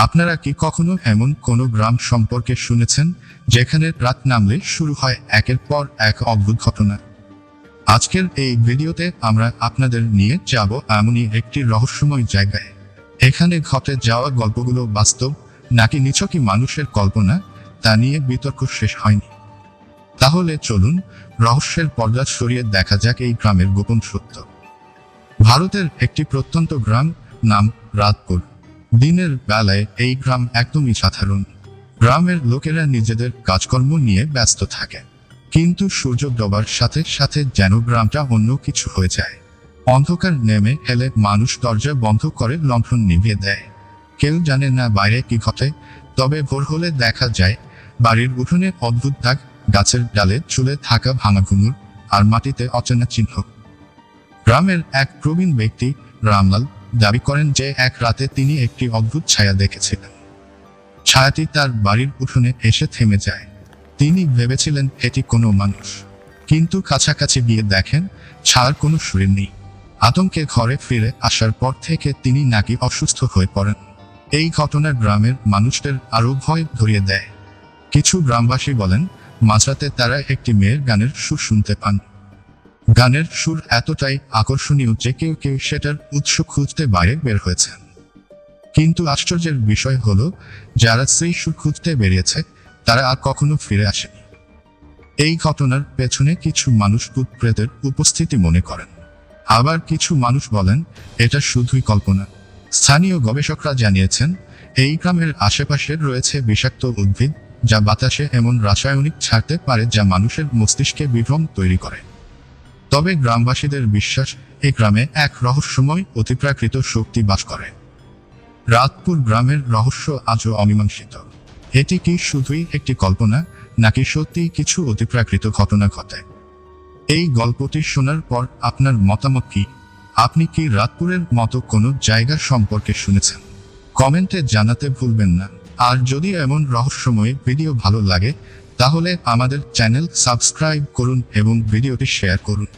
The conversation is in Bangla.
আপনারা কি কখনো এমন কোনো গ্রাম সম্পর্কে শুনেছেন যেখানে রাত নামলে শুরু হয় একের পর এক অদ্ভুত ঘটনা? আজকের এই ভিডিওতে আমরা আপনাদের নিয়ে যাব এমনই একটি রহস্যময় জায়গায়। এখানে ঘটে যাওয়া গল্পগুলো বাস্তব নাকি নিছকই মানুষের কল্পনা, তা নিয়ে বিতর্ক শেষ হয়নি। তাহলে চলুন রহস্যের পর্দা সরিয়ে দেখা যাক এই গ্রামের গোপন সত্য। ভারতের একটি প্রত্যন্ত গ্রাম, নাম রাতপুর। দিনের বেলায় এই গ্রাম একদমই সাধারণ। গ্রামের লোকেরা নিজেদের কাজকর্ম নিয়ে ব্যস্ত থাকে, কিন্তু সূর্য ডোবার সাথে সাথে যেন গ্রামটা অন্য কিছু হয়ে যায়। অন্ধকার নেমে এলে মানুষ দরজা বন্ধ করে লণ্ঠন নিভিয়ে দেয়। কেউ জানে না বাইরে কি ঘটে, তবে ভোর হলে দেখা যায় বাড়ির উঠোনে অদ্ভুত দাগ, গাছের ডালে ঝুলে থাকা ভাঙা ঘুঙুর, আর মাটিতে অচেনা চিহ্ন। গ্রামের এক প্রবীণ ব্যক্তি রামলাল দাবি করেন যে এক রাতে তিনি একটি অদ্ভুত ছায়া দেখেছিলেন। ছায়াটি তার বাড়ির উঠোনে এসে থেমে যায়। তিনি ভেবেছিলেন এটি কোনো মানুষ, কিন্তু কাছাকাছি গিয়ে দেখেন ছায়ার কোনো শরীর নেই। আতঙ্কে ঘরে ফিরে আসার পর থেকে তিনি নাকি অসুস্থ হয়ে পড়েন। এই ঘটনা গ্রামের মানুষদের আরো ভয় ধরিয়ে দেয়। কিছু গ্রামবাসী বলেন মাঝরাতে তারা একটি মেয়ের গানের সুর শুনতে পান। গানের সুর এতটাই আকর্ষণীয় যে কেউ কেউ সেটার উৎস খুঁজতে বাইরে বের হয়েছেন। কিন্তু আশ্চর্যের বিষয় হলো, যারা সেই সুর খুঁজতে বেরিয়েছে তারা আর কখনো ফিরে আসেনি। এই ঘটনার পেছনে কিছু মানুষ ভূত প্রেতের উপস্থিতি মনে করেন, আবার কিছু মানুষ বলেন এটা শুধুই কল্পনা। স্থানীয় গবেষকরা জানিয়েছেন এই গ্রামের আশেপাশে রয়েছে বিষাক্ত উদ্ভিদ, যা বাতাসে এমন রাসায়নিক ছাড়তে পারে যা মানুষের মস্তিষ্কে বিভ্রম তৈরি করে। তবে গ্রামবাসীদের বিশ্বাস এই গ্রামে এক রহস্যময় অতিপ্রাকৃত শক্তি বাস করে। রাতপুর গ্রামের রহস্য আজও অমীমাংসিত। এটি কি শুধুই একটি কল্পনা, নাকি সত্যি কিছু অতিপ্রাকৃত ঘটনা ঘটে? এই গল্পটি শোনার পর আপনার মতামত কি? আপনি কি রাতপুরের মতো কোনো জায়গা সম্পর্কে শুনেছেন? কমেন্টে জানাতে ভুলবেন না। আর যদি এমন রহস্যময় ভিডিও ভালো লাগে তাহলে আমাদের চ্যানেল সাবস্ক্রাইব করুন এবং ভিডিওটি শেয়ার করুন।